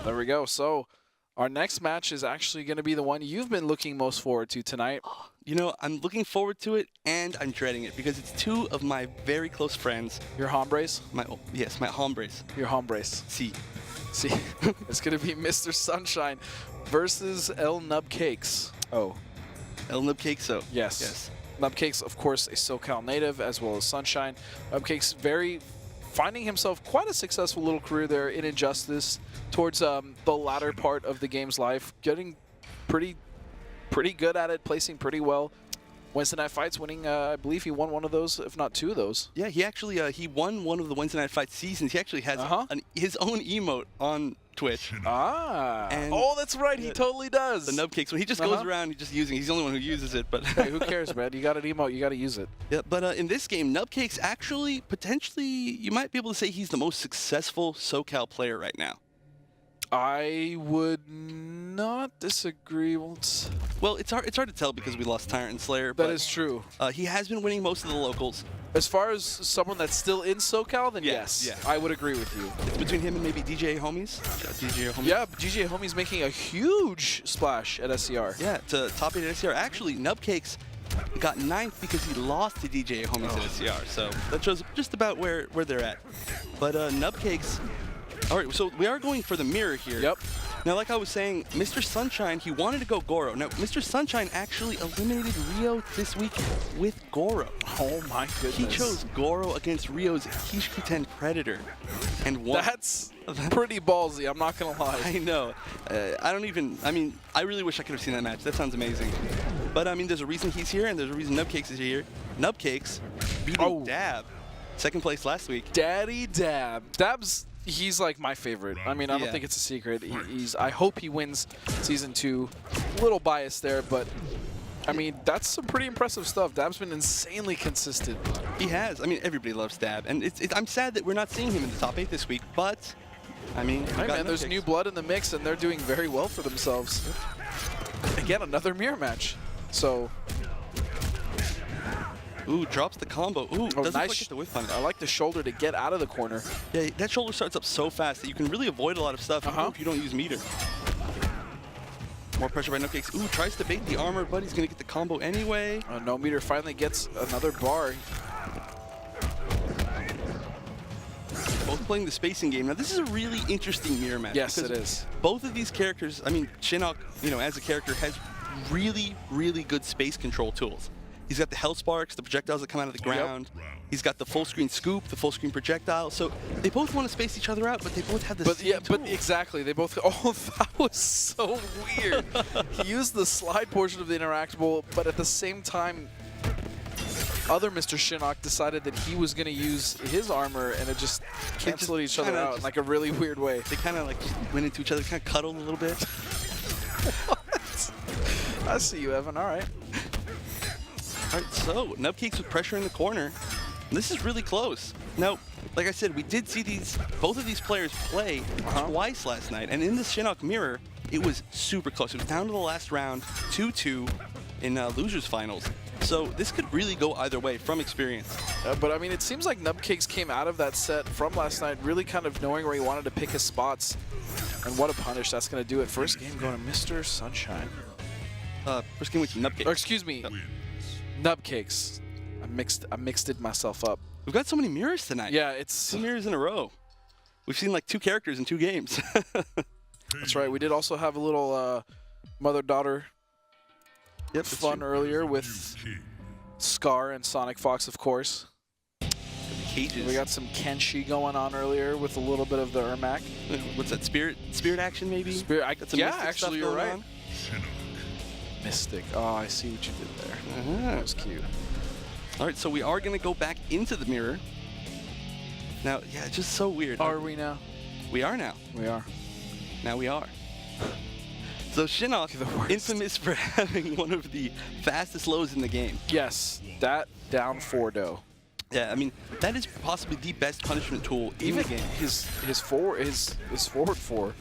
There we go. So our next match is actually going to be the one you've been looking most forward to tonight. You know, I'm looking forward to it, and I'm dreading it because it's two of my very close friends. Your hombres? Yes, my hombres. Your hombres. See. It's going to be Mr. Sunshine versus El Nubcakes. Oh. El Nubcakes. Yes. Nubcakes, of course, a SoCal native, as well as Sunshine. Nubcakes finding himself quite a successful little career there in Injustice towards the latter part of the game's life, getting pretty good at it, placing pretty well. Wednesday Night Fights winning, I believe he won one of those, if not two of those. Yeah, he actually he won one of the Wednesday Night Fights seasons. He actually has his own emote on Twitch. And that's right, he totally does. The Nubcakes, when he just goes around, he's the only one who uses it. But hey, who cares, man? You got an emote, you got to use it. Yeah, but in this game, Nubcakes actually, potentially, you might be able to say he's the most successful SoCal player right now. I would not disagree. Well, it's hard to tell because we lost Tyrant and Slayer. That is true. He has been winning most of the locals. As far as someone that's still in SoCal, then yes, I would agree with you. It's between him and maybe DJ Homies. Yeah, DJ Homies making a huge splash at SCR. Yeah, to top 8 at SCR. Actually, Nubcakes got 9th because he lost to DJ Homies at SCR. So that shows just about where they're at. But Nubcakes. All right, so we are going for the mirror here. Yep. Now, like I was saying, Mr. Sunshine, he wanted to go Goro. Now, Mr. Sunshine actually eliminated Rio this week with Goro. Oh my goodness. He chose Goro against Rio's Kishkuten Predator and won. That's pretty ballsy, I'm not going to lie. I know. I really wish I could have seen that match. That sounds amazing. But, I mean, there's a reason he's here, and there's a reason Nubcakes is here. Nubcakes beating Dab, 2nd place last week. Daddy Dab. He's like my favorite. I mean, I don't think it's a secret. I hope he wins Season 2. A little biased there, but I mean, that's some pretty impressive stuff. Dab's been insanely consistent. He has. I mean, everybody loves Dab, and I'm sad that we're not seeing him in the top 8 this week. But I mean, hey man, there's new blood in the mix, and they're doing very well for themselves. Again, another mirror match. So. Ooh, drops the combo. Ooh, doesn't nice. quite get the whiff on it. I like the shoulder to get out of the corner. Yeah, that shoulder starts up so fast that you can really avoid a lot of stuff if you don't use meter. More pressure by Nubcakes. Ooh, tries to bait the armor, but he's going to get the combo anyway. No meter finally gets another bar. Both playing the spacing game. Now, this is a really interesting mirror match. Yes, it is. Both of these characters, I mean, Shinnok, as a character, has really, really good space control tools. He's got the Hell Sparks, the projectiles that come out of the ground. Yep. He's got the full screen scoop, the full screen projectile. So they both want to space each other out, but they both have the same tool. But exactly, they both. Oh, that was so weird. He used the slide portion of the interactable, but at the same time, other Mr. Shinnok decided that he was going to use his armor, and it just canceled each other out in like a really weird way. They kind of like went into each other, kind of cuddled a little bit. What? I see you, Evan. All right. All right, so Nubcakes with pressure in the corner. This is really close. Now, like I said, we did see both of these players play twice last night, and in the Shinnok mirror, it was super close. It was down to the last round, 2-2 in losers finals. So this could really go either way from experience. But I mean, it seems like Nubcakes came out of that set from last night really kind of knowing where he wanted to pick his spots. And what a punish that's going to do it. First game going to Mr. Sunshine. First game with Nubcakes. Or excuse me, Nubcakes. I mixed it myself up. We've got so many mirrors tonight. Yeah, it's 2 mirrors in a row. We've seen like 2 characters in 2 games. That's right. We did also have a little mother-daughter fun earlier with Scar and Sonic Fox, of course. Cages. We got some Kenshi going on earlier with a little bit of the Ermac. What's that, spirit action maybe? Yeah, actually you're right. Mystic. Oh, I see what you did there. That was cute. All right, so we are going to go back into the mirror. Now, yeah, it's just so weird. Are we now? We are now. We are. Now we are. So Shinnok, infamous for having one of the fastest lows in the game. Yes, that down 4-0. Yeah, I mean, that is possibly the best punishment tool in the game. His forward 4.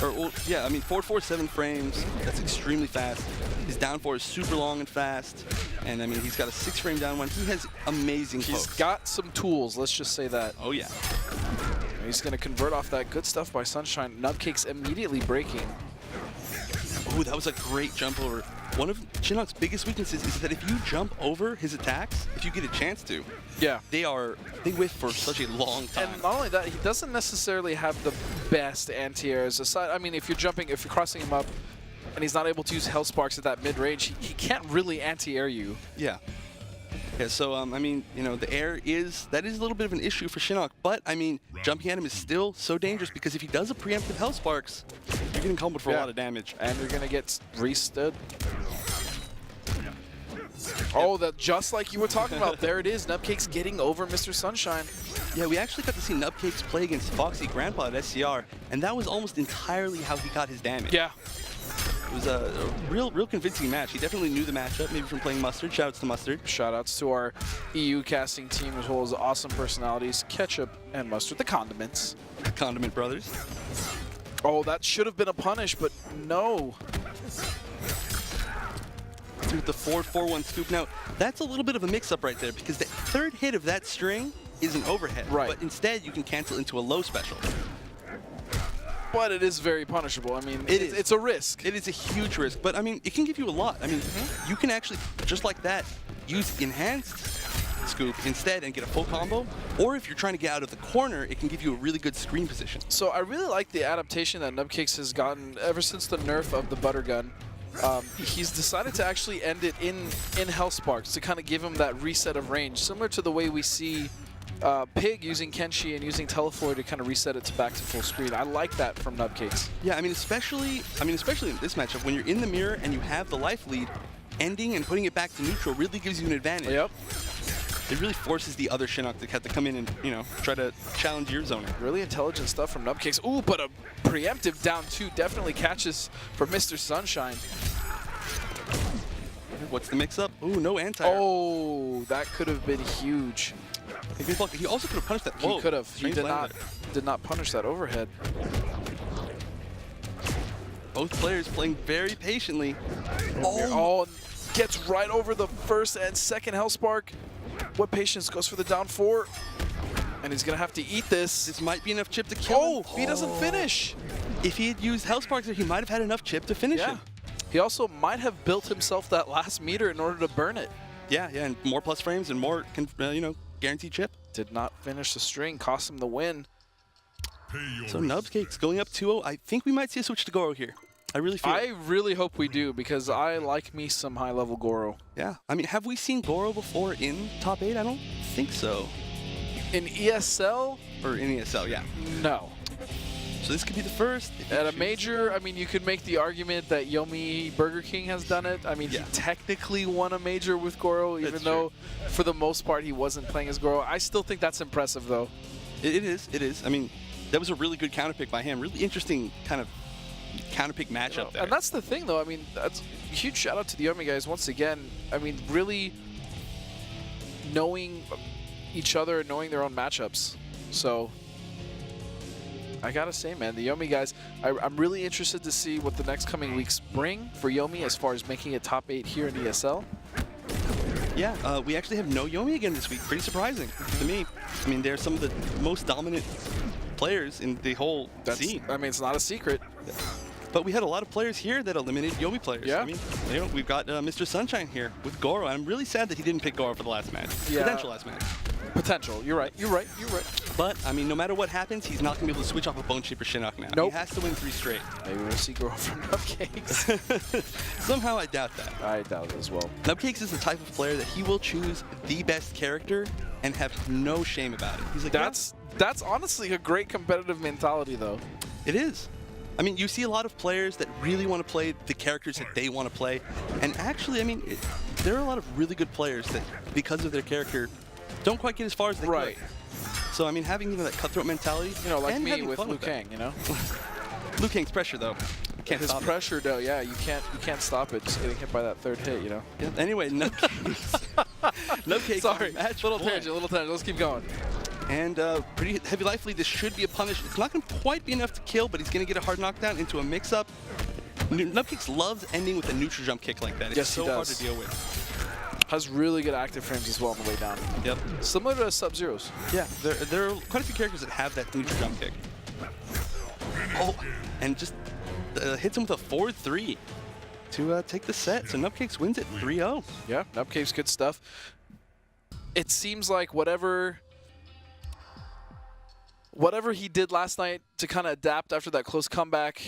Or, well, yeah, I mean, forward 4, 7 frames. That's extremely fast. His down 4 is super long and fast. And, I mean, he's got a 6-frame down one. He has amazing pokes. He's got some tools, let's just say that. Oh, yeah. He's going to convert off that good stuff by Sunshine. Nubcakes immediately breaking. Ooh, that was a great jump over. One of Shinnok's biggest weaknesses is that if you jump over his attacks, if you get a chance to, yeah, they whiff for such a long time. And not only that, he doesn't necessarily have the best anti-airs. Aside, I mean, if you're crossing him up, and he's not able to use Hell Sparks at that mid-range, he can't really anti-air you. Yeah. Yeah, so, I mean, you know, the air that is a little bit of an issue for Shinnok, but, I mean, jumping at him is still so dangerous because if he does a preemptive Hell Sparks, you're getting comboed for a lot of damage. And you're going to get restood. Oh, that just like you were talking about. There it is. Nubcakes getting over Mr. Sunshine. Yeah, we actually got to see Nubcakes play against Foxy Grandpa at SCR, and that was almost entirely how he got his damage. Yeah. It was a real convincing match. He definitely knew the matchup, maybe from playing Mustard. Shoutouts to Mustard. Shoutouts to our EU casting team as well as awesome personalities, Ketchup and Mustard, the condiments. Condiment Brothers. Oh, that should have been a punish, but no. With the 4-4-1 scoop. Now, that's a little bit of a mix-up right there because the third hit of that string is an overhead. Right. But instead, you can cancel into a low special. But it is very punishable. I mean, it's a risk. It is a huge risk, but I mean, it can give you a lot. I mean, you can actually, just like that, use enhanced scoop instead and get a full combo. Or if you're trying to get out of the corner, it can give you a really good screen position. So I really like the adaptation that Nubcakes has gotten ever since the nerf of the butter gun. He's decided to actually end it in Hell Sparks to kind of give him that reset of range, similar to the way we see Pig using Kenshi and using Telefloid to kind of reset it back to full screen. I like that from Nubcakes. Yeah, I mean, especially in this matchup, when you're in the mirror and you have the life lead, ending and putting it back to neutral really gives you an advantage. Yep. It really forces the other Shinnok to have to come in and, you know, try to challenge your zoning. Really intelligent stuff from Nubcakes. Ooh, but a preemptive down two definitely catches for Mr. Sunshine. What's the mix-up? Ooh, no anti-air. Oh, that could have been huge. He also could have punished that. Whoa, he could have. He did not punish that overhead. Both players playing very patiently. Oh, gets right over the first and second Hellspark. What patience goes for the down four. And he's going to have to eat this. This might be enough chip to kill him. He doesn't finish. If he had used Hellsparks there, he might have had enough chip to finish him. He also might have built himself that last meter in order to burn it. Yeah, and more plus frames and more, you know, guaranteed chip. Did not finish the string, cost him the win. So Nubcakes going up 2-0. I think we might see a switch to Goro here. I really feel I really hope we do because I like me some high-level Goro. Yeah, I mean, have we seen Goro before in top 8? I don't think so. In ESL? Or in ESL, yeah. No. So this could be the first. At a major, I mean, you could make the argument that Yomi Burger King has done it. I mean, he technically won a major with Goro, even though for the most part he wasn't playing as Goro. I still think that's impressive, though. It is. I mean, that was a really good counter pick by him. Really interesting kind of counter pick matchup there. And that's the thing, though. I mean, that's a huge shout out to the Yomi guys once again. I mean, really knowing each other and knowing their own matchups. So I gotta say, man, the Yomi guys, I'm really interested to see what the next coming weeks bring for Yomi as far as making it top 8 here in ESL. Yeah, we actually have no Yomi again this week. Pretty surprising to me. I mean, they're some of the most dominant players in the whole scene. I mean, it's not a secret. But we had a lot of players here that eliminated Yomi players. Yeah. I mean, you know, we've got Mr. Sunshine here with Goro. I'm really sad that he didn't pick Goro for the last match. Yeah. Potential last match. Potential. You're right. You're right. You're right. But, I mean, no matter what happens, he's not going to be able to switch off a Bone Shaper Shinnok now. Nope. He has to win 3 straight. Maybe we'll see Goro from Nubcakes. Somehow I doubt that. I doubt it as well. Nubcakes is the type of player that he will choose the best character and have no shame about it. He's like, that's honestly a great competitive mentality, though. It is. I mean, you see a lot of players that really want to play the characters that they want to play. And actually, I mean, there are a lot of really good players that, because of their character, don't quite get as far as they could. So, I mean, having that cutthroat mentality, you know, like me with Liu Kang, you know? Liu Kang's pressure, though. Can't His stop pressure, though, yeah, you can't stop it. Just getting hit by that third hit, you know? Yeah. Anyway, Nubcakes. Nubcakes. Sorry, little tangent. Let's keep going. And pretty heavy life lead. This should be a punish. It's not going to quite be enough to kill, but he's going to get a hard knockdown into a mix-up. Nubcakes loves ending with a neutral jump kick like that. It's so hard to deal with. Has really good active frames as well on the way down. Yep. Similar to Sub-Zero's. Yeah, there are quite a few characters that have that neutral jump kick. Oh, and just hits him with a forward 3 to take the set. So Nubcakes wins it 3-0. Yeah, Nubcakes, good stuff. It seems like whatever he did last night to kind of adapt after that close comeback,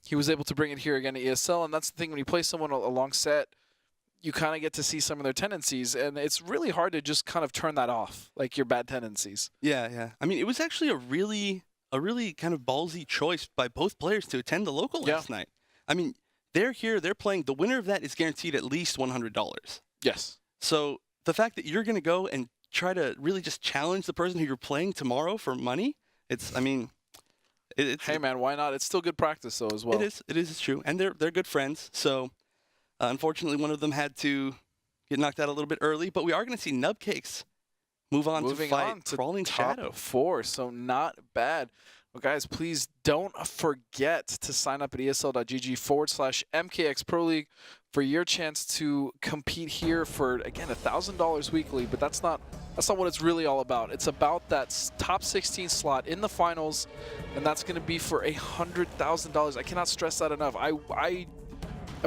he was able to bring it here again to ESL. And that's the thing, when you play someone a long set, you kind of get to see some of their tendencies, and it's really hard to just kind of turn that off, like your bad tendencies. Yeah, yeah. I mean, it was actually a really kind of ballsy choice by both players to attend the local last night. I mean, they're here, they're playing. The winner of that is guaranteed at least $100. Yes. So the fact that you're going to go and try to really just challenge the person who you're playing tomorrow for money, it's, I mean, it's... Hey, man, why not? It's still good practice, though, as well. It is, it's true. And they're good friends, so... unfortunately, one of them had to get knocked out a little bit early, but we are going to see Nubcakes move on to fight Crawling Shadow. Top 4, so not bad. Well, guys, please don't forget to sign up at esl.gg/MKX Pro League for your chance to compete here for, again, $1,000 weekly, but that's not what it's really all about. It's about that top 16 slot in the finals, and that's going to be for $100,000. I cannot stress that enough. I'm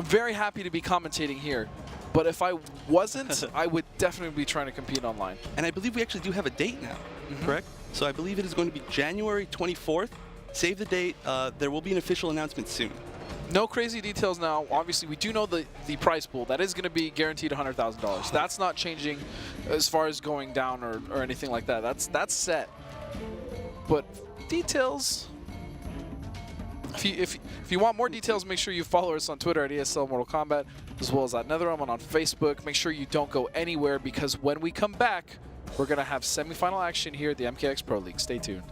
very happy to be commentating here, but if I wasn't, I would definitely be trying to compete online. And I believe we actually do have a date now, correct? So I believe it is going to be January 24th. Save the date. There will be an official announcement soon. No crazy details now. Obviously, we do know the prize pool. That is going to be guaranteed $100,000. That's not changing as far as going down or anything like that. That's set. But details... If you want more details, make sure you follow us on Twitter at ESL Mortal Kombat, as well as at NetherRealm on Facebook. Make sure you don't go anywhere, because when we come back, we're going to have semifinal action here at the MKX Pro League. Stay tuned.